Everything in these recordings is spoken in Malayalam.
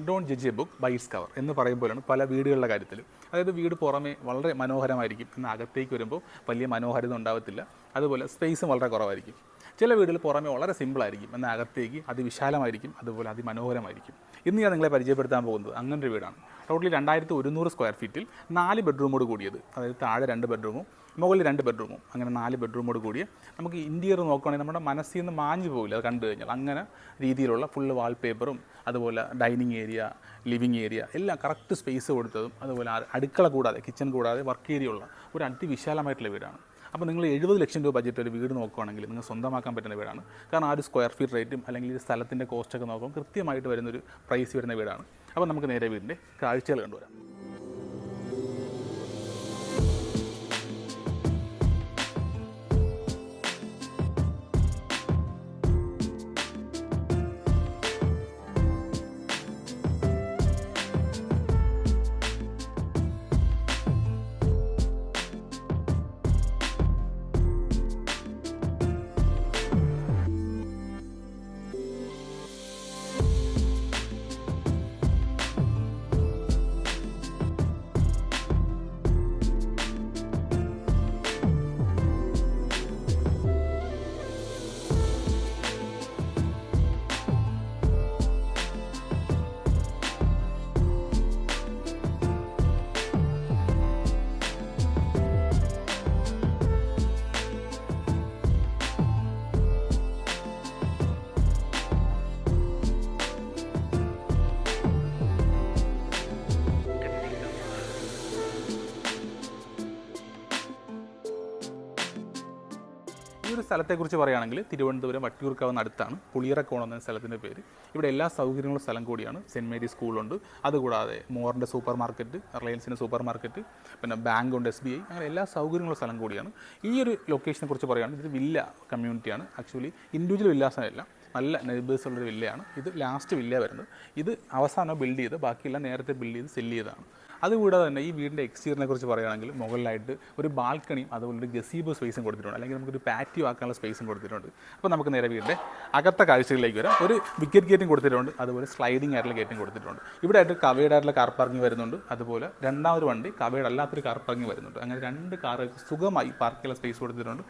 Don't judge a book by its cover എന്ന് പറയുമ്പോഴാണ് പല വീടുകളുടെ കാര്യത്തിൽ. അതായത് വീട് പുറമേ വളരെ മനോഹരമായിരിക്കും, എന്നാൽ അകത്തേക്ക് വരുമ്പോൾ വലിയ മനോഹാരിത ഉണ്ടാകത്തില്ല. അതുപോലെ സ്പേസും വളരെ കുറവായിരിക്കും. ചില വീടുകൾ പുറമേ വളരെ സിമ്പിളായിരിക്കും, എന്നാൽ അകത്തേക്ക് അതിവിശാലമായിരിക്കും, അതുപോലെ അതിമനോഹരമായിരിക്കും. ഇന്ന് ഞാൻ നിങ്ങളെ പരിചയപ്പെടുത്താൻ പോകുന്നത് അങ്ങനൊരു വീടാണ്. ടോട്ടലി 2100 സ്ക്വയർ ഫീറ്റിൽ 4 ബെഡ്റൂമോട് കൂടിയത്. അതായത് താഴെ 2 ബെഡ്റൂമും മുകളിൽ 2 ബെഡ്റൂമും, അങ്ങനെ 4 ബെഡ്റൂമോട് കൂടിയ നമുക്ക് ഇൻറ്റീരിയർ നോക്കുകയാണെങ്കിൽ നമ്മുടെ മനസ്സിൽ നിന്ന് മാഞ്ഞു പോകില്ല അത് കണ്ടു കഴിഞ്ഞാൽ. അങ്ങനെ രീതിയിലുള്ള ഫുള്ള് വാൾപേപ്പറും അതുപോലെ ഡൈനിങ് ഏരിയ, ലിവിങ് ഏരിയ എല്ലാം കറക്റ്റ് സ്പേസ് കൊടുത്തതും, അതുപോലെ അടുക്കള കൂടാതെ കിച്ചൺ കൂടാതെ വർക്ക് ഏരിയ ഉള്ള ഒരു അതിവിശാലമായിട്ടുള്ള വീടാണ്. അപ്പോൾ നിങ്ങൾ 70 ലക്ഷം രൂപ ബഡ്ജറ്റ് ഒരു വീട് നോക്കുകയാണെങ്കിൽ നിങ്ങൾ സ്വന്തമാക്കാൻ പറ്റുന്ന വീടാണ്. കാരണം ആ ഒരു സ്ക്വയർ ഫീറ്റ് റേറ്റും അല്ലെങ്കിൽ ഈ സ്ഥലത്തിൻ്റെ കോസ്റ്റൊക്കെ നോക്കുമ്പോൾ കൃത്യമായിട്ട് വരുന്നൊരു പ്രൈസ് വരുന്ന വീടാണ്. അപ്പോൾ നമുക്ക് നേരെ വീടിൻ്റെ കാഴ്ചകൾ കണ്ടുവരാം. ഈ ഒരു സ്ഥലത്തെക്കുറിച്ച് പറയുകയാണെങ്കിൽ തിരുവനന്തപുരം വട്ടിയൂർക്കാവിന് അടുത്താണ് പുളിയറക്കോണം എന്ന സ്ഥലത്തിൻ്റെ പേര്. ഇവിടെ എല്ലാ സൗകര്യങ്ങളും സ്ഥലം കൂടിയാണ്. സെൻറ്റ് മേരീസ് സ്കൂളുണ്ട്, അതുകൂടാതെ മോറിൻ്റെ സൂപ്പർ മാർക്കറ്റ്, റിലയൻസിൻ്റെ സൂപ്പർ മാർക്കറ്റ്, പിന്നെ ബാങ്ക് ഉണ്ട്, SBI, അങ്ങനെ എല്ലാ സൗകര്യങ്ങളും സ്ഥലം കൂടിയാണ്. ഈ ഒരു ലൊക്കേഷനെ കുറിച്ച് പറയുകയാണെങ്കിൽ ഇത് വില്ല കമ്മ്യൂണിറ്റിയാണ്. ആക്ച്വലി ഇൻഡിവിജ്വൽ വില്ലാസമല്ല, നല്ല നെയ്ബേഴ്സ് ഉള്ളൊരു വില്ലയാണ്. ഇത് ലാസ്റ്റ് വില്ല വരുന്നത്. ഇത് അവസാനം ബിൽഡ് ചെയ്ത് ബാക്കിയെല്ലാം നേരത്തെ ബിൽഡ് ചെയ്ത് സെല്ല് ചെയ്തതാണ്. അതുകൂടാതെ തന്നെ ഈ വീടിൻ്റെ എക്സ്റ്റീരിയറിനെ കുറിച്ച് പറയുകയാണെങ്കിൽ മുകളിലായിട്ട് ഒരു ബാൽക്കണിയും അതുപോലെ ഒരു ഗസീബോ സ്പേസും കൊടുത്തിട്ടുണ്ട്, അല്ലെങ്കിൽ നമുക്കൊരു പാറ്റിയോ ആക്കാനുള്ള സ്പേസും കൊടുത്തിട്ടുണ്ട്. അപ്പോൾ നമുക്ക് നേരെ വീടിൻ്റെ അകത്തെ കാഴ്ചകളിലേക്ക് വരാം. ഒരു വിക്കറ്റ് ഗേറ്റും കൊടുത്തിട്ടുണ്ട്, അതുപോലെ സ്ലൈഡിംഗ് ആയിട്ടുള്ള ഗേറ്റും കൊടുത്തിട്ടുണ്ട്. ഇവിടെ ആയിട്ട് കവേഡ് ആയിട്ടുള്ള കാർ പാർക്കിംഗ് വരുന്നുണ്ട്, അതുപോലെ രണ്ടാമതൊരു വണ്ടി കവേഡ് അല്ലാത്തൊരു കാർ പാർക്കിംഗ് വരുന്നുണ്ട്. അങ്ങനെ 2 കാറുകൾക്ക് സുഖമായി പാർക്ക് ചെയ്യാനുള്ള സ്പേസ് കൊടുത്തിട്ടുണ്ട്.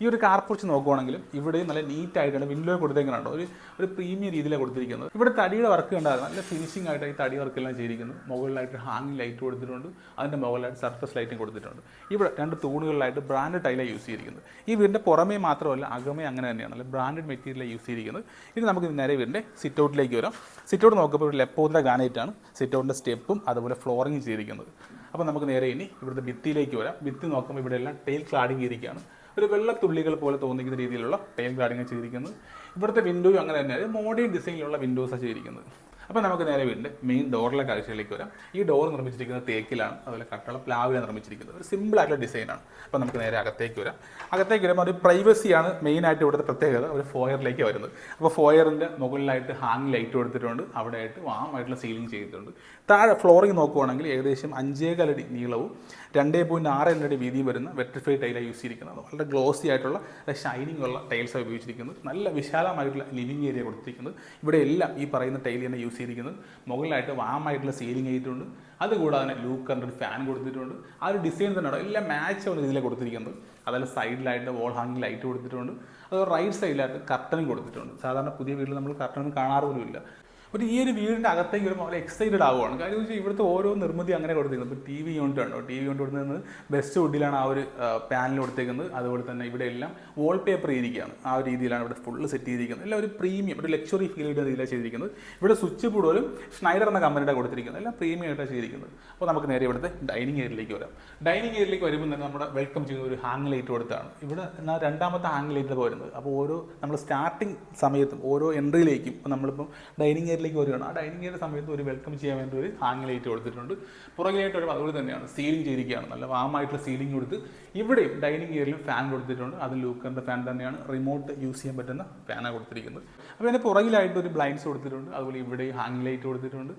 ഈ ഒരു കാർ പോർച്ച് നോക്കുകയാണെങ്കിലും ഇവിടെയും നല്ല നീറ്റായിട്ടാണ് വിൻഡോ കൊടുത്തേക്കുന്നുണ്ടോ, ഒരു പ്രീമിയം രീതിയിലാണ് കൊടുത്തിരിക്കുന്നത്. ഇവിടെ തടിയുടെ വർക്ക് കണ്ടായിരുന്നു, നല്ല ഫിനിഷിംഗ് ആയിട്ട് ഈ തടി വർക്കെല്ലാം ചെയ്തിരിക്കുന്നത്. മുകളിലായിട്ട് ഹാങ്ങിങ് ലൈറ്റ് കൊടുത്തിട്ടുണ്ട്, അതിൻ്റെ മുകളിലായിട്ട് സർഫസ് ലൈറ്റും കൊടുത്തിട്ടുണ്ട്. ഇവിടെ 2 തൂണുകളിലായിട്ട് ബ്രാൻഡ് ടൈലാണ് യൂസ് ചെയ്തിരിക്കുന്നത്. ഈ വീടിൻ്റെ പുറമേ മാത്രമല്ല അകമേ അങ്ങനെ തന്നെയാണ്, നല്ല ബ്രാൻഡഡ് മെറ്റീരിയലാണ് യൂസ് ചെയ്തിരിക്കുന്നത്. ഇനി നമുക്ക് നേരെ വീടിൻ്റെ സിറ്റ് ഔട്ടിലേക്ക് വരാം. സിറ്റ് ഔട്ട് നോക്കുമ്പോൾ ഒരു ലെപ്പോത്തിൻ്റെ ഗ്രാനൈറ്റാണ് സിറ്റ് ഔട്ടിൻ്റെ സ്റ്റെപ്പും അതുപോലെ ഫ്ലോറിങ് ചെയ്തിരിക്കുന്നത്. അപ്പോൾ നമുക്ക് നേരെ ഇനി ഇവിടുത്തെ ഭിത്തിയിലേക്ക് വരാം. ഭിത്തി നോക്കുമ്പോൾ ഇവിടെ എല്ലാം ടൈൽ ക്ലാഡിങ് ചെയ്തിരിക്കുകയാണ്. ഒരു വെള്ളത്തുള്ളികൾ പോലെ തോന്നിക്കുന്ന രീതിയിലുള്ള ടൈൽ ക്ലാഡിങ് ചെയ്തിരിക്കുന്നത്. ഇവിടുത്തെ വിൻഡോയും അങ്ങനെ തന്നെയാണ്, മോഡേൺ ഡിസൈനിലുള്ള വിൻഡോസാണ് ചെയ്തിരിക്കുന്നത്. അപ്പോൾ നമുക്ക് നേരെ വീടിൻ്റെ മെയിൻ ഡോറിലെ കാഴ്ചകളിലേക്ക് വരാം. ഈ ഡോർ നിർമ്മിച്ചിരിക്കുന്നത് തേക്കിലാണ്, അതുപോലെ കട്ടള പ്ലാവിലാണ് നിർമ്മിച്ചിരിക്കുന്നത്. ഒരു സിമ്പിളായിട്ടുള്ള ഡിസൈനാണ്. അപ്പോൾ നമുക്ക് നേരെ അകത്തേക്ക് വരാം. അകത്തേക്ക് വരുമ്പോൾ ഒരു പ്രൈവസിയാണ് മെയിനായിട്ട് ഇവിടുത്തെ പ്രത്യേകത. ഒരു ഫോയറിലേക്ക് വരുന്നത്. അപ്പോൾ ഫോയറിൻ്റെ മുകളിലായിട്ട് ഹാങ് ലൈറ്റ് കൊടുത്തിട്ടുണ്ട്, അവിടെ ആയിട്ട് വാമായിട്ടുള്ള സീലിംഗ് ചെയ്തിട്ടുണ്ട്. താഴെ ഫ്ലോറിംഗ് നോക്കുവാണെങ്കിൽ ഏകദേശം 5.25 അടി നീളവും 2.62 അടി വീതിയും വരുന്ന വെട്രിഫൈഡ് ടൈലാണ് യൂസ് ചെയ്തിരിക്കുന്നത്. വളരെ ഗ്ലോസി ആയിട്ടുള്ള ഷൈനിങ് ഉള്ള ടൈൽസാണ് ഉപയോഗിച്ചിരിക്കുന്നത്. നല്ല വിശാലമായിട്ടുള്ള ലിവിങ് ഏരിയ കൊടുത്തിരിക്കുന്നത്. ഇവിടെ എല്ലാം ഈ പറയുന്ന ടൈൽ തന്നെ യൂസ് ചെയ്തിരിക്കുന്നത്. മുകളിലായിട്ട് വാമായിട്ടുള്ള സീലിംഗ് ചെയ്തിട്ടുണ്ട്, അതുകൂടാതെ തന്നെ ലൂക്കറിൻ്റെ ഒരു ഫാൻ കൊടുത്തിട്ടുണ്ട്. ആ ഒരു ഡിസൈൻ തന്നെയാണ് എല്ലാം മാച്ച് ആവുന്ന രീതിയിലാണ് കൊടുത്തിരിക്കുന്നത്. അതുപോലെ സൈഡിലായിട്ട് വോൾ ഹാങ്ങിങ് ലൈറ്റ് കൊടുത്തിട്ടുണ്ട്, അത് റൈറ്റ് സൈഡിലായിട്ട് കർട്ടനും കൊടുത്തിട്ടുണ്ട്. സാധാരണ പുതിയ വീട്ടിൽ നമ്മൾ കർട്ടനും കാണാറ് പോലും ഇല്ല. ഒരു ഈ ഒരു വീടിൻ്റെ അകത്തേക്ക് വരുമ്പോൾ വളരെ എക്സൈറ്റഡ് ആവുകയാണ്. കാര്യം വെച്ചാൽ ഇവിടുത്തെ ഓരോ നിർമ്മിതി അങ്ങനെ കൊടുത്തിരിക്കുന്നത്. ഇപ്പോൾ TV യൂണിറ്റ് ഉണ്ടോ, TV യൂണിറ്റ് കൊടുക്കുന്നത് ബെസ്റ്റ് വുഡിലാണ് ആ ഒരു പാനൽ കൊടുത്തേക്കുന്നത്. അതുപോലെ തന്നെ ഇവിടെ എല്ലാം വാൾ പേപ്പർ ചെയ്തിരിക്കുകയാണ്. ആ ഒരു രീതിയിലാണ് ഇവിടെ ഫുള്ള് സെറ്റ് ചെയ്തിരിക്കുന്നത്. എല്ലാം ഒരു പ്രീമിയം, ഒരു ലക്ഷറി ഫീൽ ചെയ്യുന്ന രീതിയിലാണ് ചെയ്തിരിക്കുന്നത്. ഇവിടെ സ്വിച്ച് ബോർഡ് പോലും സ്നൈഡർ എന്ന കമ്പനിയുടെ കൊടുത്തിരിക്കുന്നത്. എല്ലാം പ്രീമിയം ആയിട്ടാണ് ചെയ്തിരിക്കുന്നത്. അപ്പോൾ നമുക്ക് നേരെ ഇവിടുത്തെ ഡൈനിങ് ഏരിയയിലേക്ക് വരാം. ഡൈനിങ് ഏരിയയിലേക്ക് വരുമ്പോൾ തന്നെ നമ്മുടെ വെൽക്കം ചെയ്യുന്ന ഒരു ഹാങ് ലൈറ്റ് കൊടുത്താണ്. ഇവിടെ എന്നാൽ രണ്ടാമത്തെ ഹാങ് ലൈറ്റ് വരുന്നത്. അപ്പോൾ ഓരോ നമ്മൾ സ്റ്റാർട്ടിങ് സമയത്തും ഓരോ എൻട്രിയിലേക്കും നമ്മളിപ്പം ഡൈനിങ് ഏരിയയിലേക്ക് വരികയാണ്. ആ ഡൈനിങ് ഏരിയ സമയത്ത് ഒരു വെൽക്കം ചെയ്യാൻ വേണ്ടി ഒരു ഹാങ് ലൈറ്റ് കൊടുത്തിട്ടുണ്ട്. പുറകിലായിട്ട് വരുമ്പോൾ അതുപോലെ തന്നെയാണ് സീലിംഗ് ചെയ്തിരിക്കുകയാണ്. നല്ല വാമായിട്ടുള്ള സീലിംഗ് കൊടുത്ത് ഇവിടെയും ഡൈനിങ് ഏരിയയിലും ഫാൻ കൊടുത്തിട്ടുണ്ട്. അത് ലൂക്കറിൻ്റെ ഫാൻ തന്നെയാണ്, റിമോട്ട് യൂസ് ചെയ്യാൻ പറ്റുന്ന ഫാനാണ് കൊടുത്തിരിക്കുന്നത്. അപ്പോൾ അതിൻ്റെ പുറകിലായിട്ട് ഒരു ബ്ലൈൻഡ്സ് കൊടുത്തിട്ടുണ്ട്. അതുപോലെ ഇവിടെയും ഹാങ് ലൈറ്റ് കൊടുത്തിട്ടുണ്ട്.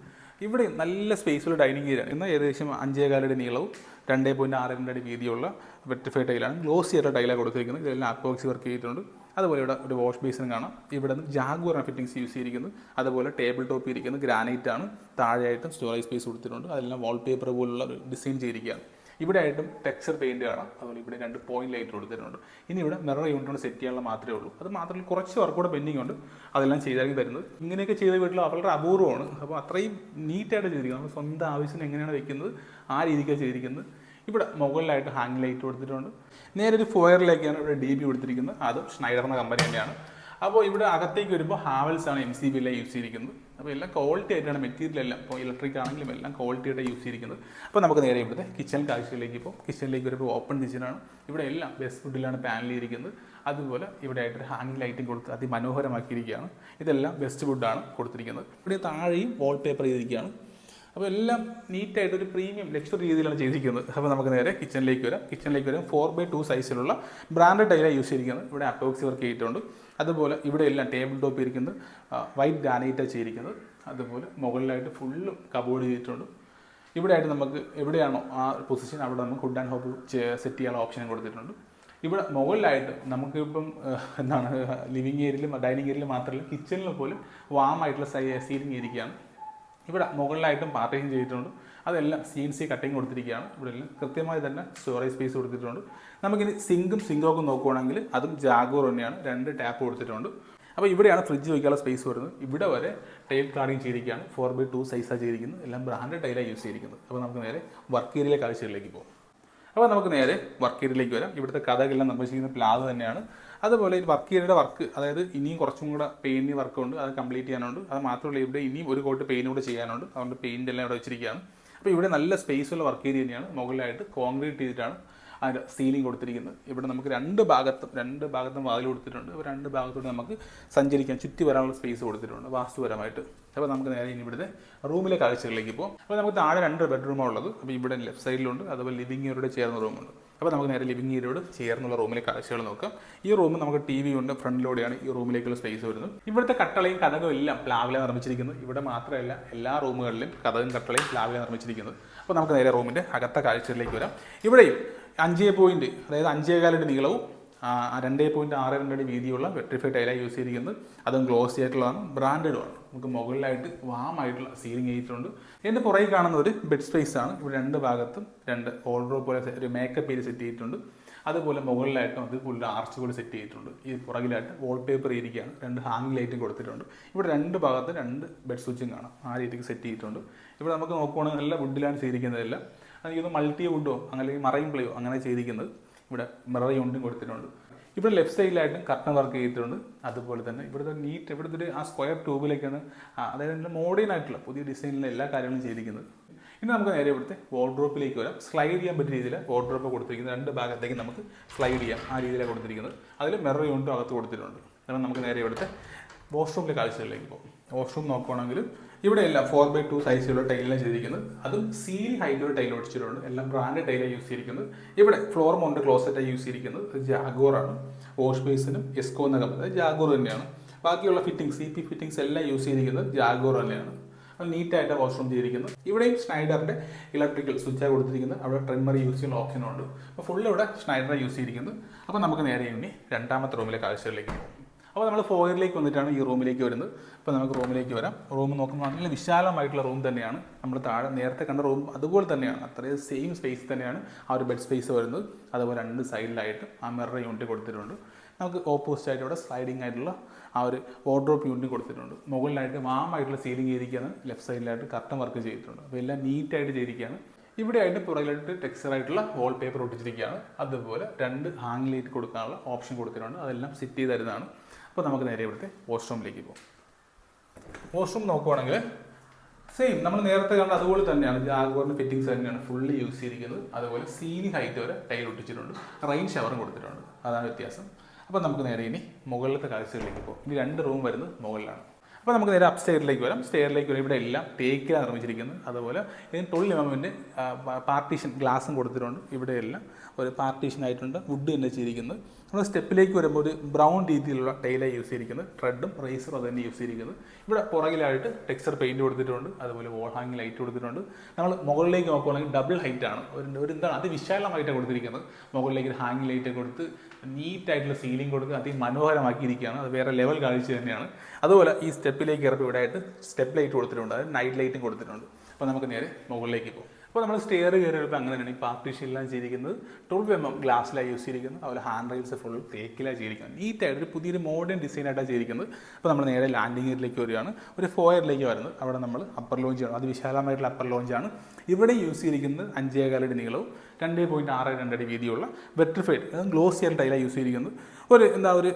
ഇവിടെ നല്ല സ്പേസുള്ള ഡൈനിങ് ഏരിയ ആണ്. എന്നാൽ ഏകദേശം 5.25 അടി നീളവും 2.62 അടി വീതിയുള്ള വെട്രിഫൈഡ് ടൈലാണ്. ഗ്ലോസി ആയിട്ടുള്ള ടൈലാണ് കൊടുത്തിരിക്കുന്നത്. ഇതെല്ലാം അപ്പോക്സി വർക്ക് ചെയ്തിട്ടുണ്ട്. അതുപോലെ ഇവിടെ ഒരു വാഷ് ബേസിൻ കാണാം. ഇവിടെ നിന്ന് ജാഗ്വർ ഫിറ്റിംഗ്സ് യൂസ് ചെയ്തിരിക്കുന്നത്. അതുപോലെ ടേബിൾ ടോപ്പ് ഇരിക്കുന്നത് ഗ്രാനൈറ്റ് ആണ്. താഴെയായിട്ടും സ്റ്റോറേജ് സ്പേസ് കൊടുത്തിട്ടുണ്ട്. അതെല്ലാം വാൾപേപ്പർ പോലുള്ള ഒരു ഡിസൈൻ ചെയ്തിരിക്കുകയാണ്. ഇവിടെ ആയിട്ടും ടെക്സ്ചർ പെയിൻറ്റ് കാണാം. അതുപോലെ ഇവിടെ 2 പോയിന്റ് ലൈറ്റ് കൊടുത്തിട്ടുണ്ട്. ഇനി ഇവിടെ മിറർ യൂണിറ്റ് സെറ്റ് ചെയ്യാനുള്ള മാത്രമേ ഉള്ളൂ. അത് മാത്രമല്ല കുറച്ച് വർക്ക് കൂടെ പെൻഡിങ് ഉണ്ട്. അതെല്ലാം ചെയ്തായിരിക്കും തരുന്നത്. ഇങ്ങനെയൊക്കെ ചെയ്ത വീട്ടിൽ വളരെ അപൂർവമാണ്. അപ്പോൾ അത്രയും നീറ്റായിട്ട് ചെയ്തിരിക്കുന്നത്. നമ്മൾ സ്വന്തം ആവശ്യത്തിന് എങ്ങനെയാണ് വെക്കുന്നത് ആ രീതിക്കാണ് ചെയ്തിരിക്കുന്നത്. ഇവിടെ മുകളിലായിട്ട് ഹാങ് ലൈറ്റ് കൊടുത്തിട്ടുണ്ട്. നേരെ ഒരു ഫോയറിലേക്കാണ് ഇവിടെ DB കൊടുത്തിരിക്കുന്നത്. അതും ഷ്നൈഡറിൻ്റെ കമ്പനി തന്നെയാണ്. അപ്പോൾ ഇവിടെ അകത്തേക്ക് വരുമ്പോൾ ഹാവൽസ് ആണ് MCB എല്ലാം യൂസ് ചെയ്തിരിക്കുന്നത്. അപ്പോൾ എല്ലാം ക്വാളിറ്റി ആയിട്ടാണ് മെറ്റീരിയൽ എല്ലാം. ഇപ്പോൾ ഇലക്ട്രിക് ആണെങ്കിലും എല്ലാം ക്വാളിറ്റി ആയിട്ട് യൂസ് ചെയ്തിരിക്കുന്നത്. അപ്പോൾ നമുക്ക് നേരെ ഇവിടുത്തെ കിച്ചൺ കാഴ്ചയിലേക്ക് ഇപ്പോൾ കിച്ചണിലേക്ക് വരുമ്പോൾ ഓപ്പൺ കിച്ചണാണ്. ഇവിടെ എല്ലാം ബെസ്റ്റ് ഫുഡിലാണ് പാനൽ ചെയ്തിരിക്കുന്നത്. അതുപോലെ ഇവിടെ ആയിട്ടൊരു ഹാങ് ലൈറ്റും കൊടുത്ത് അതിമനോഹരമാക്കിയിരിക്കുകയാണ്. ഇതെല്ലാം ബെസ്റ്റ് ഫുഡാണ് കൊടുത്തിരിക്കുന്നത്. ഇവിടെ താഴെയും വാൾപേപ്പർ ചെയ്തിരിക്കുകയാണ്. അപ്പോൾ എല്ലാം നീറ്റായിട്ട് ഒരു പ്രീമിയം ലക്ഷറി രീതിയിലാണ് ചെയ്തിരിക്കുന്നത്. അപ്പോൾ നമുക്ക് നേരെ കിച്ചണിലേക്ക് വരാം. 4x2 സൈസിലുള്ള ബ്രാൻഡഡ് ടൈലാണ് യൂസ് ചെയ്തിരിക്കുന്നത്. ഇവിടെ അപ്പോക്സി വർക്ക് ചെയ്തിട്ടുണ്ട്. അതുപോലെ ഇവിടെ എല്ലാം ടേബിൾ ടോപ്പ് ഇരിക്കുന്നത് വൈറ്റ് ഗ്രാനൈറ്റാണ് ചെയ്തിരിക്കുന്നത്. അതുപോലെ മുകളിലായിട്ട് ഫുള്ളും കബോർഡ് ചെയ്തിട്ടുണ്ട്. ഇവിടെ ആയിട്ട് നമുക്ക് എവിടെയാണോ ആ പൊസിഷൻ അവിടെ നമുക്ക് ഹുഡ് ആൻഡ് ഹോപ്പ് സെറ്റ് ചെയ്യാനുള്ള ഓപ്ഷൻ കൊടുത്തിട്ടുണ്ട്. ഇവിടെ മുകളിലായിട്ട് നമുക്കിപ്പം ലിവിങ് ഏരിയയിലും ഡൈനിങ് ഏരിയയിൽ മാത്രമല്ല കിച്ചണിൽ പോലും വാമായിട്ടുള്ള സീലിംഗ് ഇരിക്കുകയാണ്. ഇവിടെ മുകളിലായിട്ടും പാർട്ടീഷൻ ചെയ്തിട്ടുണ്ട്. അതെല്ലാം CNC കട്ടിങ് കൊടുത്തിരിക്കുകയാണ്. ഇവിടെ എല്ലാം കൃത്യമായി തന്നെ സ്റ്റോറേജ് സ്പേസ് കൊടുത്തിട്ടുണ്ട്. നമുക്കിനി സിങ്കൊക്കെ നോക്കുകയാണെങ്കിൽ അതും ജാഗ്വർ തന്നെയാണ്. 2 ടാപ്പ് കൊടുത്തിട്ടുണ്ട്. അപ്പോൾ ഇവിടെയാണ് ഫ്രിഡ്ജ് വയ്ക്കാനുള്ള സ്പേസ് വരുന്നത്. ഇവിടെ വരെ ടൈൽ ക്ലാഡിങ് ചെയ്തിരിക്കുകയാണ്. 4x2 സൈസാണ് ചെയ്തിരിക്കുന്നത്. എല്ലാം ബ്രാൻഡഡ് ടൈലാണ് യൂസ് ചെയ്തിരിക്കുന്നത്. അപ്പോൾ നമുക്ക് നേരെ വർക്ക് ഏരിയയിലെ കാഴ്ചകളിലേക്ക് പോകും. അപ്പോൾ നമുക്ക് നേരെ വർക്ക് ഏരിയയിലേക്ക് വരാം. ഇവിടുത്തെ കഥകളെല്ലാം നിർമ്മിച്ചിരിക്കുന്ന പ്ലാവ് തന്നെയാണ്. അതുപോലെ ഈ വർക്ക് ഏരിയയുടെ വർക്ക്, അതായത് ഇനിയും കുറച്ചും കൂടെ പെയിൻറ്റ് വർക്കുണ്ട്. അത് കംപ്ലീറ്റ് ചെയ്യാനുണ്ട്. അത് മാത്രമല്ല ഇവിടെ ഇനിയും ഒരു കോട്ട് പെയിൻറ്റ് കൂടെ ചെയ്യാനുണ്ട്. അതുകൊണ്ട് പെയിൻ്റ് എല്ലാം ഇവിടെ വെച്ചിരിക്കുകയാണ്. അപ്പോൾ ഇവിടെ നല്ല സ്പേസുള്ള വർക്ക് ഏരിയ തന്നെയാണ്. മുകളിലായിട്ട് കോൺക്രീറ്റ് ചെയ്തിട്ടാണ് അതിൻ്റെ സീലിംഗ് കൊടുത്തിരിക്കുന്നത്. ഇവിടെ നമുക്ക് രണ്ട് ഭാഗത്തും വാതിൽ കൊടുത്തിട്ടുണ്ട്. 2 ഭാഗത്തോട്ട് നമുക്ക് സഞ്ചരിക്കാൻ ചുറ്റി വരാനുള്ള സ്പേസ് കൊടുത്തിട്ടുണ്ട് വാസ്തുപരമായിട്ട്. അപ്പോൾ നമുക്ക് നേരെ ഇനി ഇവിടുത്തെ റൂമിലെ കാഴ്ചകളിലേക്ക് പോകും. അപ്പോൾ നമുക്ക് താഴെ 2 ബെഡ്റൂമാണ് ഉള്ളത്. അപ്പോൾ ഇവിടെ ലെഫ്റ്റ് സൈഡിലുണ്ട്. അതുപോലെ ലിവിംഗ് ഏരിയയോട് ചേർന്ന റൂമുണ്ട്. അപ്പോൾ നമുക്ക് നേരെ ലിവിംഗ് ഏരിയയോട് ചേർന്നുള്ള റൂമിലെ കാഴ്ചകൾ നോക്കാം. ഈ റൂം നമുക്ക് TV ഉണ്ട്. ഫ്രണ്ടിലൂടെയാണ് ഈ റൂമിലേക്കുള്ള സ്പേസ് വരുന്നത്. ഇവിടുത്തെ കട്ടളയും കതകും എല്ലാം പ്ലാവിലാണ് നിർമ്മിച്ചിരിക്കുന്നത്. ഇവിടെ മാത്രമല്ല എല്ലാ റൂമുകളിലും കതകും കട്ടളയും പ്ലാവിലാണ് നിർമ്മിച്ചിരിക്കുന്നത്. അപ്പോൾ നമുക്ക് നേരെ റൂമിൻ്റെ അകത്തെ കാഴ്ചകളിലേക്ക് വരാം. ഇവിടെയും 5 പോയിന്റ്, അതായത് 5.25 നീളവും 2.62 വീതിയുള്ള വെട്രിഫൈഡ് ടൈലാണ് യൂസ് ചെയ്തിരിക്കുന്നത്. അതും ഗ്ലോസി ആയിട്ടുള്ളതാണ്, ബ്രാൻഡഡുമാണ്. നമുക്ക് മുകളിലായിട്ട് വാമായിട്ടുള്ള സീലിംഗ് ചെയ്തിട്ടുണ്ട്. എൻ്റെ പുറകെ കാണുന്ന ഒരു ബെഡ് സ്പേസ് ആണ്. ഇവിടെ 2 ഭാഗത്തും 2 ഓൾഡ്രോപ്പ് പോലെ ഒരു മേക്കപ്പ് ഏരിയ സെറ്റ് ചെയ്തിട്ടുണ്ട്. അതുപോലെ മുകളിലായിട്ടും അത് ഫുൾ ആർച്ച് പോലെ സെറ്റ് ചെയ്തിട്ടുണ്ട്. ഈ പുറകിലായിട്ട് വാൾപേപ്പർ ഇരിക്കുകയാണ്. 2 ഹാങ് ലൈറ്റും കൊടുത്തിട്ടുണ്ട്. ഇവിടെ 2 ഭാഗത്ത് 2 ബെഡ് സ്വിച്ചും കാണാം. ആ രീതിക്ക് സെറ്റ് ചെയ്തിട്ടുണ്ട്. ഇവിടെ നമുക്ക് നോക്കുവാണെങ്കിൽ നല്ല വുഡിലാണ് ചെയ്തിരിക്കുന്നതെല്ലാം. എനിക്കൊന്ന് മൾട്ടി വുഡോ അല്ലെങ്കിൽ മറൈൻ പ്ലേയോ അങ്ങനെ ചെയ്തിരിക്കുന്നത്. ഇവിടെ മിറർ യൂണിറ്റും കൊടുത്തിട്ടുണ്ട്. ഇവിടെ ലെഫ്റ്റ് സൈഡിലായിട്ടും കർട്ടൻ വർക്ക് ചെയ്തിട്ടുണ്ട്. അതുപോലെ തന്നെ ഇവിടുത്തെ ഒരു ആ സ്ക്വയർ ട്യൂബിലേക്കാണ്, അതായത് മോഡേൺ ആയിട്ടുള്ള പുതിയ ഡിസൈനിലെ എല്ലാ കാര്യങ്ങളും ചെയ്തിരിക്കുന്നത്. ഇനി നമുക്ക് നേരെ ഇവിടുത്തെ വാർഡ്രോപ്പിലേക്ക് വരാം. സ്ലൈഡ് ചെയ്യാൻ പറ്റിയ രീതിയിൽ വാർഡ്രോപ്പ് കൊടുത്തിരിക്കുന്നത്. 2 ഭാഗത്തേക്ക് നമുക്ക് സ്ലൈഡ് ചെയ്യാം. ആ രീതിയിലാണ് കൊടുത്തിരിക്കുന്നത്. അതിൽ മിറർ യൂണിറ്റും അകത്ത് കൊടുത്തിട്ടുണ്ട്. അപ്പോൾ നമുക്ക് നേരെ ഇവിടുത്തെ വാഷ്റൂമിലെ കാഴ്ചകളിലേക്ക് പോകും. വാഷ്റൂം നോക്കുകയാണെങ്കിൽ ഇവിടെ എല്ലാം 4x2 സൈസിലുള്ള ടൈലാണ് ചെയ്തിരിക്കുന്നത്. അതും സീലിംഗ് ഹൈറ്റിലുള്ള ടൈൽ ഒടിച്ചിട്ടുണ്ട്. എല്ലാം ബ്രാൻഡ് ടൈലാണ് യൂസ് ചെയ്തിരിക്കുന്നത്. ഇവിടെ ഫ്ലോർ മൗണ്ട് ക്ലോസറ്റാണ് യൂസ് ചെയ്തിരിക്കുന്നത്. ജാഗ്വറാണ്. വാഷ് ബേസിനും എസ്കോ എന്ന കമ്പനി ജാഗ്വർ തന്നെയാണ്. ബാക്കിയുള്ള ഫിറ്റിംഗ്സ് CP ഫിറ്റിംഗ്സ് എല്ലാം യൂസ് ചെയ്തിരിക്കുന്നത് ജാഗ്വർ തന്നെയാണ്. നീറ്റായിട്ട് വാഷ്റൂം ചെയ്തിരിക്കുന്നത്. ഇവിടെയും സ്നൈഡറിൻ്റെ ഇലക്ട്രിക്കൽ സ്വിച്ചാണ് കൊടുത്തിരിക്കുന്നത്. അവിടെ ട്രിമ്മർ യൂസ് ചെയ്യുന്ന ഓപ്ഷനുണ്ട്. അപ്പോൾ ഫുൾ ഇവിടെ സ്നൈഡറാണ് യൂസ് ചെയ്തിരിക്കുന്നത്. അപ്പോൾ നമുക്ക് നേരെ ഇനി 2ാമത്തെ റൂമിലെ കാഴ്ചകളിലേക്ക് പോകും. അപ്പോൾ നമ്മൾ ഫോയറിലേക്ക് വന്നിട്ടാണ് ഈ റൂമിലേക്ക് വരുന്നത്. അപ്പോൾ നമുക്ക് റൂമിലേക്ക് വരാം. റൂം നോക്കുമ്പോൾ നല്ല വിശാലമായിട്ടുള്ള റൂം തന്നെയാണ്. നമ്മൾ താഴെ നേരത്തെ കണ്ട റൂം അതുപോലെ തന്നെയാണ്. അത്രയും സെയിം സ്പേസ് തന്നെയാണ് ആ ഒരു ബെഡ് സ്പേസ് വരുന്നത്. അതുപോലെ 2 സൈഡിലായിട്ട് ആ മിറർ യൂണിറ്റ് കൊടുത്തിട്ടുണ്ട്. നമുക്ക് ഓപ്പോസിറ്റ് ആയിട്ട് ഇവിടെ സ്ലൈഡിംഗ് ആയിട്ടുള്ള ആ ഒരു വാർഡ്രോപ്പ് യൂണിറ്റ് കൊടുത്തിട്ടുണ്ട്. മുകളിലായിട്ട് വാമായിട്ടുള്ള സീലിംഗ് ചെയ്തിരിക്കുകയാണ്. ലെഫ്റ്റ് സൈഡിലായിട്ട് കർട്ടൻ വർക്ക് ചെയ്തിട്ടുണ്ട്. അപ്പോൾ എല്ലാം നീറ്റായിട്ട് ചെയ്തിരിക്കുകയാണ്. ഇവിടെയായിട്ട് പുറകിലായിട്ട് ടെക്സ്ചർ ആയിട്ടുള്ള വാൾപേപ്പർ ഒട്ടിച്ചിരിക്കുകയാണ്. അതുപോലെ 2 ഹാങ് ലൈറ്റ് കൊടുക്കാനുള്ള ഓപ്ഷൻ കൊടുത്തിട്ടുണ്ട്. അതെല്ലാം സെറ്റ് ചെയ്ത് തരുന്നതാണ്. അപ്പോൾ നമുക്ക് നേരെ ഇവിടുത്തെ വാഷ്റൂമിലേക്ക് പോകും. വാഷ്റൂം നോക്കുവാണെങ്കിൽ സെയിം നമ്മൾ നേരത്തെ കണ്ട അതുപോലെ തന്നെയാണ്. ജാഗ്വറിൻ്റെ ഫിറ്റിംഗ്സ് തന്നെയാണ് ഫുള്ളി യൂസ് ചെയ്തിരിക്കുന്നത്. അതുപോലെ സീലിംഗ് ഹൈറ്റ് വരെ ടൈൽ ഒട്ടിച്ചിട്ടുണ്ട്. റെയിൻ ഷവറും കൊടുത്തിട്ടുണ്ട്. അതാണ് വ്യത്യാസം. അപ്പോൾ നമുക്ക് നേരെ ഇനി മുകളിലത്തെ കാഴ്ചകളിലേക്ക് പോകും. ഇനി 2 റൂം വരുന്നത് മുകളിലാണ്. അപ്പോൾ നമുക്ക് നേരെ അപ്സ്റ്റെയറിലേക്ക് വരാം. സ്റ്റെയറിലേക്ക് വരും. ഇവിടെ എല്ലാം തേക്കിലാണ് നിർമ്മിച്ചിരിക്കുന്നത്. അതുപോലെ ഇതിന് 12 mm പാർട്ടീഷൻ ഗ്ലാസും കൊടുത്തിട്ടുണ്ട്. ഇവിടെയെല്ലാം ഒരു പാർട്ടീഷൻ ആയിട്ടുണ്ട്. വുഡ് തന്നെ ചെയ്തിരിക്കുന്നത്. നമ്മൾ സ്റ്റെപ്പിലേക്ക് വരുമ്പോൾ ഒരു ബ്രൗൺ രീതിയിലുള്ള ടൈലാണ് യൂസ് ചെയ്തിരിക്കുന്നത്. ത്രെഡും റേസറും അത് തന്നെ യൂസ് ചെയ്തിരിക്കുന്നത്. ഇവിടെ പുറകിലായിട്ട് ടെക്സ്ചർ പെയിൻറ്റ് കൊടുത്തിട്ടുണ്ട്, അതുപോലെ വോൾ ഹാങ്ങിങ് ലൈറ്റ് കൊടുത്തിട്ടുണ്ട്. നമ്മൾ മുകളിലേക്ക് നോക്കുകയാണെങ്കിൽ ഡബിൾ ഹൈറ്റ് ആണ്, ഒരു എന്താണ് അതിവിശാലമായിട്ടാണ് കൊടുത്തിരിക്കുന്നത്. മുകളിലേക്ക് ഒരു ഹാങ്ങിങ് ലൈറ്റ് കൊടുത്ത് നീറ്റായിട്ടുള്ള സീലിംഗ് കൊടുത്ത് അതിമനോഹരമാക്കിയിരിക്കുകയാണ്. അത് വേറെ ലെവൽ കാഴ്ച തന്നെയാണ്. അതുപോലെ ഈ സ്റ്റെപ്പിലേക്ക് ഇറപ്പി ഇവിടെ ആയിട്ട് സ്റ്റെപ്പ് ലൈറ്റ് കൊടുത്തിട്ടുണ്ട്, അത് നൈറ്റ് ലൈറ്റും കൊടുത്തിട്ടുണ്ട്. അപ്പോൾ നമുക്ക് നേരെ മുകളിലേക്ക് പോകും. അപ്പോൾ നമ്മൾ സ്റ്റെയർ കയറി വരുമ്പോൾ അങ്ങനെ തന്നെയാണ് ഈ പാർട്ടീഷനെല്ലാം ചെയ്തിരിക്കുന്നത് 12 mm ഗ്ലാസ്സിലാണ് യൂസ് ചെയ്തിരിക്കുന്നത്. അതുപോലെ ഹാൻഡ് റെയിൽസ് ഫുൾ തേക്കിലാണ് ചെയ്തിരിക്കുന്നത്. നീറ്റായിട്ട് ഒരു പുതിയൊരു മോഡേൺ ഡിസൈനായിട്ടാണ് ചെയ്തിരിക്കുന്നത്. അപ്പോൾ നമ്മൾ നേരെ ലാൻഡിംഗ് ഗേറ്റിലേക്ക് വരികയാണ്. ഒരു ഫോയറിലേക്ക് വരുന്നത്, അവിടെ നമ്മൾ അപ്പർ ലോഞ്ചാണ്, അത് വിശാലമായിട്ടുള്ള അപ്പർ ലോഞ്ചാണ്. ഇവിടെ യൂസ് ചെയ്തിരിക്കുന്നത് 5.25 അടി നീളവും 2.62 അടി വീതിയുള്ള വെട്രിഫൈഡ് ഗ്ലോസി ആയിട്ട് ടൈലാണ് യൂസ് ചെയ്തിരിക്കുന്നത്. ഒരു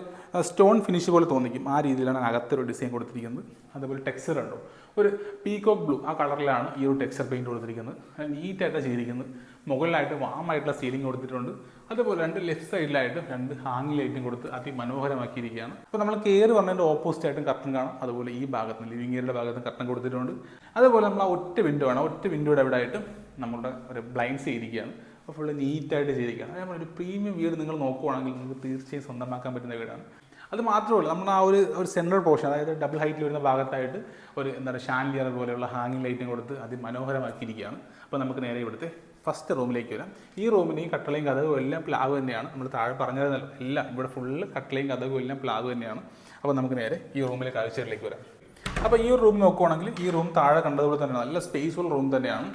സ്റ്റോൺ ഫിനിഷ് പോലെ തോന്നിക്കും, ആ രീതിയിലാണ് അകത്തൊരു ഡിസൈൻ കൊടുത്തിരിക്കുന്നത്. അതുപോലെ ടെക്സ്ചർ ഉണ്ടോ, ഒരു പീകോക്ക് ബ്ലൂ ആ കളറിലാണ് ഈ ഒരു ടെക്സ്ചർ പെയിൻറ്റ് കൊടുത്തിരിക്കുന്നത്. നീറ്റായിട്ടാണ് ചെയ്തിരിക്കുന്നത്. മുകളിലായിട്ട് വാമായിട്ടുള്ള സീലിംഗ് കൊടുത്തിട്ടുണ്ട്. അതുപോലെ ലെഫ്റ്റ് സൈഡിലായിട്ട് 2 ഹാങ്ങിങ് ലൈറ്റും കൊടുത്ത് അതിമനോഹരമാക്കിയിരിക്കുകയാണ്. അപ്പോൾ നമ്മൾ കയറി വന്നതിൻ്റെ ഓപ്പോസിറ്റ് ആയിട്ടും കർട്ടൻ കാണാം. അതുപോലെ ഈ ഭാഗത്ത് ലിവിംഗ് ഏരിയയുടെ ഭാഗത്ത് കർട്ടൻ കൊടുത്തിട്ടുണ്ട്. അതുപോലെ നമ്മൾ ആ ഒറ്റ വിൻഡോ ആണ്, ഒറ്റ വിൻഡോയുടെ അവിടെ ആയിട്ട് നമ്മുടെ ഒരു ബ്ലൈൻഡ്സ് ചെയ്തിരിക്കുകയാണ്. അപ്പോൾ ഫുള്ള് നീറ്റായിട്ട് ചെയ്തിരിക്കുകയാണ്. അതേപോലെ ഒരു പ്രീമിയം വീട് നിങ്ങൾ നോക്കുവാണെങ്കിൽ നിങ്ങൾക്ക് തീർച്ചയായും സ്വന്തമാക്കാൻ പറ്റുന്ന വീടാണ്. അത് മാത്രമല്ല, നമ്മൾ ആ ഒരു സെൻട്രൽ പോർഷൻ, അതായത് ഡബിൾ ഹൈറ്റിൽ വരുന്ന ഭാഗത്തായിട്ട് ഷാൻലിയർ പോലെയുള്ള ഹാങ്ങിങ് ലൈറ്റും കൊടുത്ത് അതിമനോഹരമാക്കിയിരിക്കുകയാണ്. അപ്പോൾ നമുക്ക് നേരെ ഇവിടുത്തെ ഫസ്റ്റ് റൂമിലേക്ക് വരാം. ഈ റൂമിന് ഈ കട്ടളയും കതകും എല്ലാം പ്ലാവ് തന്നെയാണ്. നമ്മൾ താഴെ പറഞ്ഞതല്ല, എല്ലാം ഇവിടെ ഫുള്ള് കട്ടളയും കതകും എല്ലാം പ്ലാവ് തന്നെയാണ്. അപ്പോൾ നമുക്ക് നേരെ ഈ റൂമിലെ കാഴ്ചകളിലേക്ക് വരാം. അപ്പോൾ ഈ ഒരു റൂം നോക്കുവാണെങ്കിൽ ഈ റൂം താഴെ കണ്ടതുപോലെ തന്നെ നല്ല സ്പേസ്ഫുൾ റൂം തന്നെയാണ്.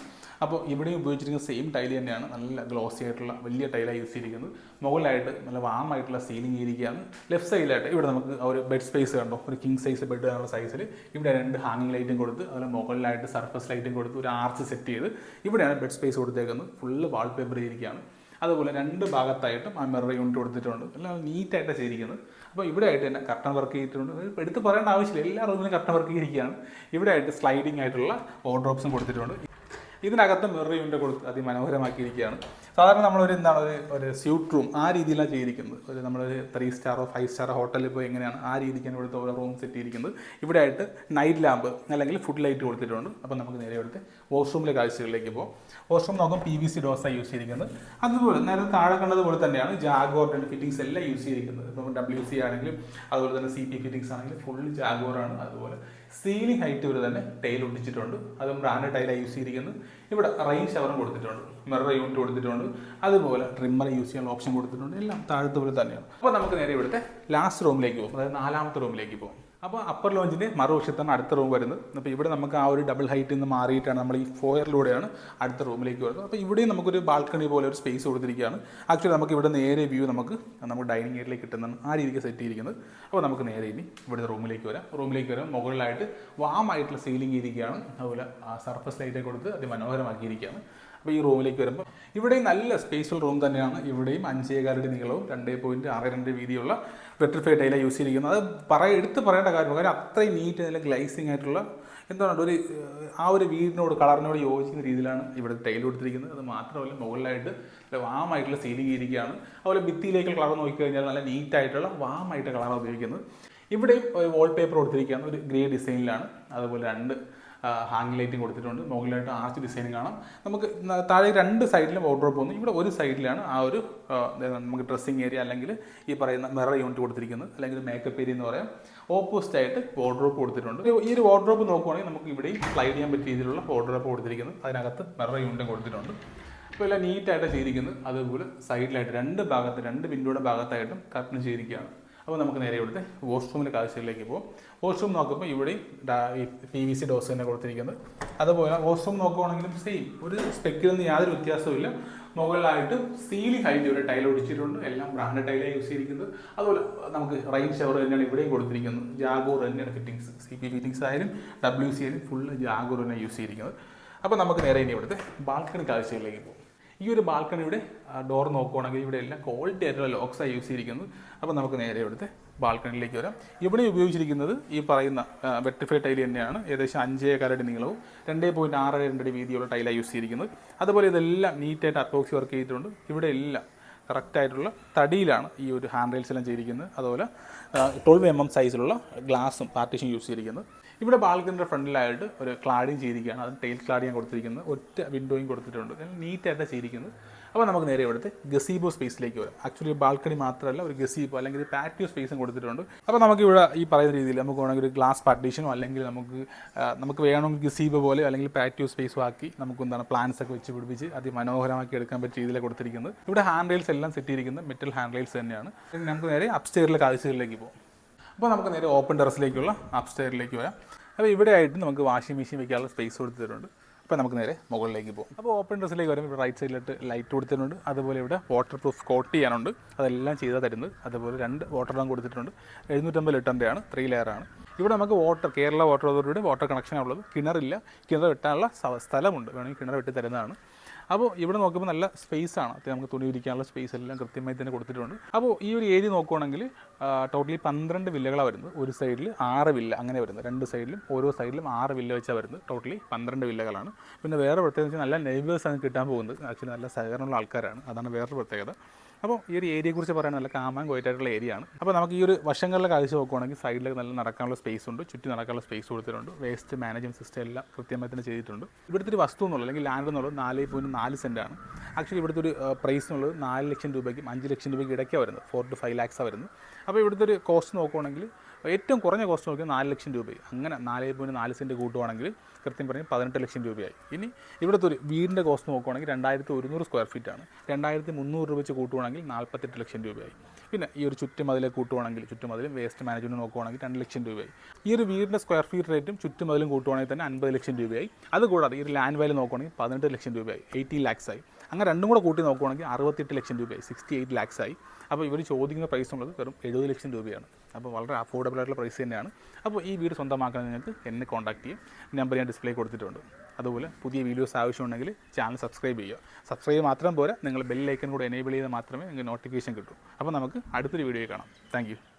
അപ്പോൾ ഇവിടെയും ഉപയോഗിച്ചിരിക്കുന്ന സെയിം ടൈൽ തന്നെയാണ്, നല്ല ഗ്ലോസി ആയിട്ടുള്ള വലിയ ടൈലാണ് യൂസ് ചെയ്തിരിക്കുന്നത്. മുകളിലായിട്ട് നല്ല വാമായിട്ടുള്ള സീലിംഗ് ചെയ്തിരിക്കുകയാണ്. ലെഫ്റ്റ് സൈഡിലായിട്ട് ഇവിടെ നമുക്ക് ഒരു ബെഡ് സ്പേസ് കണ്ടോ, ഒരു കിങ് സൈസ് ബെഡ് എന്നുള്ള സൈസിൽ ഇവിടെ 2 ഹാങ്ങിങ് ലൈറ്റും കൊടുത്ത്, അതുപോലെ മുകളിലായിട്ട് സർഫസ് ലൈറ്റും കൊടുത്ത് ഒരു ആർച്ച് സെറ്റ് ചെയ്ത് ഇവിടെയാണ് ബെഡ് സ്പേസ് കൊടുത്തേക്കുന്നത്. ഫുള്ള് വാൾപേപ്പർ ചെയ്തിരിക്കുകയാണ്. അതുപോലെ 2 ഭാഗത്തായിട്ടും ആ മിറർ യൂണിറ്റ് കൊടുത്തിട്ടുണ്ട്. എല്ലാം നീറ്റായിട്ടാണ് ചെയ്തിരിക്കുന്നത്. അപ്പോൾ ഇവിടെ ആയിട്ട് തന്നെ കർട്ടൻ വർക്ക് ചെയ്തിട്ടുണ്ട്. എടുത്ത് പറയേണ്ട ആവശ്യമില്ല, എല്ലാ റൂമിലും കർട്ടൻ വർക്ക് ചെയ്തിരിക്കുകയാണ്. ഇവിടെ ആയിട്ട് സ്ലൈഡിംഗ് ആയിട്ടുള്ള വാർഡ്രോബ്സും കൊടുത്തിട്ടുണ്ട്. ഇതിനകത്ത് മിറർ യൂണിറ്റ് കൊടുത്ത് അതിമനോഹരമാക്കിയിരിക്കുകയാണ്. സാധാരണ നമ്മളൊരു ഒരു സ്യൂട്ട് റൂം ആ രീതിയിലാണ് ചെയ്തിരിക്കുന്നത്. നമ്മളൊരു 3 സ്റ്റാറോ 5 സ്റ്റാറോ ഹോട്ടലിൽ പോയി എങ്ങനെയാണ് ആ രീതിക്കാണ് ഇവിടുത്തെ ഓരോ റൂം സെറ്റ് ചെയ്തിരിക്കുന്നത്. ഇവിടെ ആയിട്ട് നൈറ്റ് ലാമ്പ് അല്ലെങ്കിൽ ഫുഡ് ലൈറ്റ് കൊടുത്തിട്ടുണ്ട്. അപ്പോൾ നമുക്ക് നേരെ ഇവിടുത്തെ വാഷ്റൂമിലെ കാഴ്ചകളിലേക്ക് പോകും. വാഷ്റൂം നോക്കും PVC ഡോസാണ് യൂസ് ചെയ്തിരിക്കുന്നത്. അതുപോലെ നേരത്തെ താഴെ കണ്ടതുപോലെ തന്നെയാണ് ജാഗോറിൻ്റെ ഫിറ്റിംഗ്സ് എല്ലാം യൂസ് ചെയ്തിരിക്കുന്നത്. ഇപ്പം WC ആണെങ്കിലും അതുപോലെ തന്നെ CP ഫിറ്റിംഗ്സ് ആണെങ്കിലും ഫുൾ ജാഗോറാണ്. അതുപോലെ സീലിംഗ് ഹൈറ്റ് വരെ തന്നെ ടൈൽ ഒട്ടിച്ചിട്ടുണ്ട്. അതും ബ്രാൻഡ് ടൈലാണ് യൂസ് ചെയ്തിരിക്കുന്നത്. ഇവിടെ റെയിൻ ഷവറും കൊടുത്തിട്ടുണ്ട്, മിറർ യൂണിറ്റ് കൊടുത്തിട്ടുണ്ട്. അതുപോലെ ട്രിമ്മർ യൂസ് ചെയ്യാനുള്ള ഓപ്ഷൻ കൊടുത്തിട്ടുണ്ട്. എല്ലാം താഴത്തെ പോലെ തന്നെയാണ്. അപ്പോൾ നമുക്ക് നേരെ ഇവിടുത്തെ ലാസ്റ്റ് റൂമിലേക്ക് പോകും, അതായത് 4ാമത്തെ റൂമിലേക്ക് പോകും. അപ്പോൾ അപ്പർ ലോഞ്ചിൻ്റെ മറുവശത്താണ് അടുത്ത റൂം വരുന്നത്. അപ്പോൾ ഇവിടെ നമുക്ക് ആ ഒരു ഡബിൾ ഹൈറ്റിൽ നിന്ന് മാറിയിട്ടാണ് നമ്മൾ ഈ ഫോയറിലൂടെയാണ് അടുത്ത റൂമിലേക്ക് വരുന്നത്. അപ്പോൾ ഇവിടെയും നമുക്കൊരു ബാൽക്കണി പോലെ ഒരു സ്പേസ് കൊടുത്തിരിക്കുകയാണ്. ആക്ച്വലി നമുക്ക് ഇവിടെ നേരെ വ്യൂ നമുക്ക് ഡൈനിങ് ഏരിയയിലേക്ക് കിട്ടുന്നതാണ് ആ രീതിക്ക് സെറ്റ് ചെയ്തിരിക്കുന്നത്. അപ്പോൾ നമുക്ക് നേരെ ഇനി ഇവിടുത്തെ റൂമിലേക്ക് വരാം. മുകളിലായിട്ട് വാമായിട്ടുള്ള സീലിംഗ് ചെയ്തിരിക്കുകയാണ്. അതുപോലെ സർഫസ് ലൈറ്റൊക്കെ കൊടുത്ത് അതിമനോഹരമാക്കിയിരിക്കുകയാണ്. അപ്പോൾ ഈ റൂമിലേക്ക് വരുമ്പോൾ ഇവിടെയും നല്ല സ്പേസ്ഫുൾ റൂം തന്നെയാണ്. ഇവിടെയും 5.25 അടി നീളവും 2.62 വീതിയുള്ള വെട്രിഫൈഡ് ടൈലാണ് യൂസ് ചെയ്തിരിക്കുന്നത്. അത് എടുത്ത് പറയേണ്ട കാര്യം, കാര്യം അത്രയും നീറ്റ് നല്ല ഗ്ലൈസിങ് ആയിട്ടുള്ള എന്താണ് ആ ഒരു വീടിനോട് കളറിനോട് യോജിക്കുന്ന രീതിയിലാണ് ഇവിടെ ടൈൽ കൊടുത്തിരിക്കുന്നത്. അത് മാത്രമല്ല മുകളിലായിട്ട് വാമായിട്ടുള്ള സീലിംഗ് ചെയ്തിരിക്കുകയാണ്. അതുപോലെ ഭിത്തിയിലേക്ക് കളർ നോക്കിക്കഴിഞ്ഞാൽ നല്ല നീറ്റായിട്ടുള്ള വാമായിട്ട് കളറാണ് ഉപയോഗിക്കുന്നത്. ഇവിടെയും ഒരു വാൾപേപ്പർ കൊടുത്തിരിക്കുകയാണ്, ഒരു ഗ്രേ ഡിസൈനിലാണ്. അതുപോലെ 2 ഹാങ് ലൈറ്റും കൊടുത്തിട്ടുണ്ട്. മുകളിലായിട്ട് ആർച്ച് ഡിസൈനും കാണാം. നമുക്ക് താഴെ 2 സൈഡിലും വാർഡ്രോബ് വന്നു. ഇവിടെ ഒരു സൈഡിലാണ് ആ ഒരു നമുക്ക് ഡ്രസ്സിങ് ഏരിയ അല്ലെങ്കിൽ ഈ പറയുന്ന മിറർ യൂണിറ്റ് കൊടുത്തിരിക്കുന്നത്, അല്ലെങ്കിൽ മേക്കപ്പ് ഏരിയ എന്ന് പറയാം. ഓപ്പോസിറ്റ് ആയിട്ട് വാർഡ്രോബ് കൊടുത്തിട്ടുണ്ട്. ഈ ഒരു വാർഡ്രോബ് നോക്കുവാണെങ്കിൽ നമുക്ക് ഇവിടെയും സ്ലൈഡ് ചെയ്യാൻ പറ്റിയ രീതിയിലുള്ള വാർഡ്രോബ് കൊടുത്തിരിക്കുന്നത്. അതിനകത്ത് മിറർ യൂണിറ്റും കൊടുത്തിട്ടുണ്ട്. അപ്പോൾ എല്ലാം നീറ്റായിട്ട് ചെയ്തിരിക്കുന്നത്. അതുപോലെ സൈഡിലായിട്ട് 2 വിൻഡോയുടെ ഭാഗത്തായിട്ടും കർട്ടൻ ചെയ്തിരിക്കുകയാണ്. അപ്പോൾ നമുക്ക് നേരെ ഇവിടുത്തെ വാഷ്റൂമിൻ്റെ കാഴ്ചയിലേക്ക് പോകും. വാഷ്റൂം നോക്കുമ്പോൾ ഇവിടെയും PVC ഡോസ് തന്നെ കൊടുത്തിരിക്കുന്നത്. അതുപോലെ വാഷ്റൂം നോക്കുവാണെങ്കിലും സെയിം, ഒരു സ്പെക്കിലൊന്നും യാതൊരു വ്യത്യാസവും. മുകളിലായിട്ട് സീലിംഗ് ഹൈറ്റ് ഒരു ടൈൽ ഒടിച്ചിട്ടുണ്ട്. എല്ലാം ബ്രാൻഡ് ടൈലാണ് യൂസ് ചെയ്തിരിക്കുന്നത്. അതുപോലെ നമുക്ക് റെയിൻ ഷവർ തന്നെയാണ് ഇവിടെയും കൊടുത്തിരിക്കുന്നത്. ജാഗോർ തന്നെയാണ് ഫിറ്റിംഗ്സ്, CP ഫിറ്റിംഗ്സ് ആയാലും WC ആയാലും ഫുള്ള് ജാഗോർ തന്നെയാണ് യൂസ് ചെയ്തിരിക്കുന്നത്. അപ്പോൾ നമുക്ക് നേരെ ഇനി ഇവിടുത്തെ ബാൽക്കണി കാഴ്ചയിലേക്ക് പോകും. ഈ ഒരു ബാൽക്കണിയുടെ ഡോർ നോക്കുവാണെങ്കിൽ ഇവിടെ എല്ലാം ക്വാളിറ്റി ആയിട്ടുള്ള ലോക്സാണ് യൂസ് ചെയ്തിരിക്കുന്നത്. അപ്പോൾ നമുക്ക് നേരെ ഇവിടുത്തെ ബാൽക്കണിയിലേക്ക് വരാം. ഇവിടെ ഉപയോഗിച്ചിരിക്കുന്നത് ഈ പറയുന്ന വെട്രിഫൈഡ് ടൈൽ തന്നെയാണ്. ഏകദേശം 5.25 അടി നീളവും 2.62 അടി വീതിയുള്ള ടൈലാണ് യൂസ് ചെയ്തിരിക്കുന്നത്. അതുപോലെ ഇതെല്ലാം നീറ്റായിട്ട് അപ്പോക്സി വർക്ക് ചെയ്തിട്ടുണ്ട്. ഇവിടെ എല്ലാം കറക്റ്റായിട്ടുള്ള തടിയിലാണ് ഈ ഒരു ഹാൻഡ് റെയിൽസ് എല്ലാം ചെയ്തിരിക്കുന്നത്. അതുപോലെ 12 mm സൈസിലുള്ള ഗ്ലാസും പാർട്ടീഷൻ യൂസ് ചെയ്തിരിക്കുന്നത്. ഇവിടെ ബാൽക്കണിയുടെ ഫ്രണ്ടിലായിട്ട് ഒരു ക്ലാഡിങ് ചെയ്തിരിക്കുകയാണ്. അത് ടെയിൽ ക്ലാഡിങ് കൊടുത്തിരിക്കുന്നത്. ഒറ്റ വിൻഡോയും കൊടുത്തിട്ടുണ്ട്. നീറ്റായിട്ടാണ് ചെയ്തിരിക്കുന്നത്. അപ്പോൾ നമുക്ക് നേരെ ഇവിടുത്തെ ഗസീബോ സ്പേസിലേക്ക് വരാം. ആക്ച്വലി ബാൽക്കണി മാത്രമല്ല, ഒരു ഗസീബോ അല്ലെങ്കിൽ പാറ്റിയോ സ്പേസും കൊടുത്തിട്ടുണ്ട്. അപ്പോൾ നമുക്ക് ഇവിടെ ഈ പറയുന്ന രീതിയിൽ നമുക്ക് വേണമെങ്കിൽ ഒരു ഗ്ലാസ് പാർട്ടീഷനോ അല്ലെങ്കിൽ നമുക്ക് വേണമെങ്കിൽ ഗസീബോ പോലെ അല്ലെങ്കിൽ പാറ്റിയോ സ്പേസോ ആക്കി നമുക്ക് എന്താണ് പ്ലാന്റ്സ് ഒക്കെ വെച്ച് പിടിപ്പിച്ച് അതിമനോഹരമാക്കി എടുക്കാൻ പറ്റിയ രീതിയിലാണ് കൊടുത്തിരിക്കുന്നത്. ഇവിടെ ഹാൻഡ് റെയിൽസ് എല്ലാം സെറ്റ് ചെയ്തിരിക്കുന്നത് മെറ്റൽ ഹാൻഡ് റെയിൽസ് തന്നെയാണ്. നമുക്ക് നേരെ അപ്സ്റ്റെയറിലെ കാഴ്ചകളിലേക്ക് പോകും. അപ്പോൾ നമുക്ക് നേരെ ഓപ്പൺ ടെറസിലേക്കുള്ള അപ്സ്റ്റെയറിലേക്ക് വരാം. അപ്പോൾ ഇവിടെ ആയിട്ട് നമുക്ക് വാഷിംഗ് മെഷീൻ വെക്കാനുള്ള സ്പേസ് കൊടുത്തിട്ടുണ്ട്. അപ്പോൾ നമുക്ക് നേരെ മുകളിലേക്ക് പോകും. അപ്പോൾ ഓപ്പൺ ടെറസിലേക്ക് വരുമ്പോൾ ഇവിടെ റൈറ്റ് സൈഡിലോട്ട് ലൈറ്റ് കൊടുത്തിട്ടുണ്ട്. അതുപോലെ ഇവിടെ വാട്ടർ പ്രൂഫ് കോട്ട് ചെയ്യാനുണ്ട്, അതെല്ലാം ചെയ്താൽ തരുന്നത്. അതുപോലെ 2 വാട്ടർ ടാങ്ക് കൊടുത്തിട്ടുണ്ട്. 750 ലിറ്ററിൻ്റെയാണ്, 3 ലെയറാണ്. ഇവിടെ നമുക്ക് കേരള വാട്ടർ അതോറിറ്റിയുടെ വാട്ടർ കണക്ഷനാണുള്ളത്. കിണറില്ല, കിണർ വെട്ടാനുള്ള സ്ഥലമുണ്ട്, വേണമെങ്കിൽ കിണർ വെട്ടി തരുന്നതാണ്. അപ്പോൾ ഇവിടെ നോക്കുമ്പോൾ നല്ല സ്പേസാണ്, നമുക്ക് തുണി വിരിക്കാനുള്ള സ്പേസ് എല്ലാം കൃത്യമായി തന്നെ കൊടുത്തിട്ടുണ്ട്. അപ്പോൾ ഈ ഒരു ഏരിയ നോക്കുകയാണെങ്കിൽ ടോട്ടലി 12 വില്ലകളാണ് വരുന്നത്. ഒരു സൈഡിൽ 6 വില്ല അങ്ങനെ വരുന്നത്, 2 സൈഡിലും ഓരോ സൈഡിലും 6 വില്ല വെച്ചാൽ വരുന്നത്. ടോട്ടലി 12 വില്ലകളാണ്. പിന്നെ വേറെ പ്രത്യേകിച്ച് നല്ല നെയ്ബേഴ്സാണ് കിട്ടാൻ പോകുന്നത്. ആക്ച്വലി നല്ല സഹകരണമുള്ള ആൾക്കാരാണ്, അതാണ് വേറൊരു പ്രത്യേകത. അപ്പോൾ ഈ ഒരു ഏരിയയെക്കുറിച്ച് പറയാൻ നല്ല കാമാൻ കോയിട്ടായിട്ടുള്ള ഏരിയ ആണ്. അപ്പോൾ നമുക്ക് ഈ ഒരു വശങ്ങളിലെ കാഴ്ച നോക്കുകയാണെങ്കിൽ സൈഡിലേക്ക് നല്ല നടക്കാനുള്ള സ്പേസ് ഉണ്ട്, ചുറ്റി നടക്കാനുള്ള സ്പേസ് കൊടുത്തിട്ടുണ്ട്. വേസ്റ്റ് മാനേജ്മെൻറ്റ് സിസ്റ്റം എല്ലാം കൃത്യമായി തന്നെ ചെയ്തിട്ടുണ്ട്. ഇവിടുത്തെ ഒരു വസ്തു എന്നുള്ളത് അല്ലെങ്കിൽ ലാൻഡ് എന്നുള്ളത് 4.4 സെൻറ്റാണ്. ആക്ച്വലി ഇവിടുത്തെ ഒരു പ്രൈസ് എന്നുള്ളത് 4 ലക്ഷം രൂപയ്ക്കും 5 ലക്ഷം രൂപയ്ക്ക് ഇടയ്ക്കാണ് വരുന്നത്. 4 to 5 lakhs വരുന്നത്. അപ്പോൾ ഇവിടുത്തെ ഒരു കോസ്റ്റ് നോക്കുകയാണെങ്കിൽ ഏറ്റവും കുറഞ്ഞ കോസ്റ്റ് നോക്കിയാൽ 4 ലക്ഷം രൂപയായി. അങ്ങനെ 4.4 സെൻറ്റ് കൂട്ടുവാണെങ്കിൽ കൃത്യം പറഞ്ഞ് 18 ലക്ഷം രൂപയായി. ഇനി ഇവിടുത്തെ ഒരു വീടിൻ്റെ കോസ്റ്റ് നോക്കുകയാണെങ്കിൽ 2100 സ്ക്വയർ ഫീറ്റാണ്. 2300 രൂപ വെച്ച് കൂട്ടുവാണെങ്കിൽ 48 ലക്ഷം രൂപയായി. പിന്നെ ഈ ഒരു ചുറ്റുമതിലെ കൂട്ടുവാണെങ്കിൽ ചുറ്റുമതിലും വേസ്റ്റ് മാനേജ്മെൻറ്റ് നോക്കുകയാണെങ്കിൽ 2 ലക്ഷം രൂപയായി. ഈ ഒരു വീടിൻ്റെ സ്ക്വയർ ഫീറ്റ് റേറ്റും ചുറ്റുമതിലും കൂട്ടുവാണെങ്കിൽ തന്നെ 50 ലക്ഷം രൂപയായി. അതുകൂടാതെ ഈ ഒരു ലാൻഡ് വാല്യൂ നോക്കുകയാണെങ്കിൽ 18 ലക്ഷം രൂപയായി, 80 lakhs ആയി. അങ്ങനെ രണ്ടും കൂടെ കൂട്ടി നോക്കുകയാണെങ്കിൽ 68 ലക്ഷം രൂപയായി, 68 lakhs ആയി. അപ്പോൾ ഇവർ ചോദിക്കുന്ന പ്രൈസ് ഉള്ളത് വെറും 70 ലക്ഷം രൂപയാണ്. അപ്പോൾ വളരെ അഫോർഡബിൾ ആയിട്ടുള്ള പ്രൈസ് തന്നെയാണ്. അപ്പോൾ ഈ വീട് സ്വന്തമാക്കാൻ നിങ്ങൾക്ക് എന്നെ കോൺടാക്ട് ചെയ്യും. നമ്പർ ഞാൻ ഡിസ്പ്ലേ കൊടുത്തിട്ടുണ്ട്. അതുപോലെ പുതിയ വീഡിയോസ് ആവശ്യമുണ്ടെങ്കിൽ ചാനൽ സബ്സ്ക്രൈബ് ചെയ്യുക. സബ്സ്ക്രൈബ് മാത്രം പോരാ, നിങ്ങൾ ബെൽ ഐക്കൺ കൂടെ എനേബിൾ ചെയ്താൽ മാത്രമേ നിങ്ങൾക്ക് നോട്ടിഫിക്കേഷൻ കിട്ടൂ. അപ്പോൾ നമുക്ക് അടുത്തൊരു വീഡിയോ കാണാം. താങ്ക്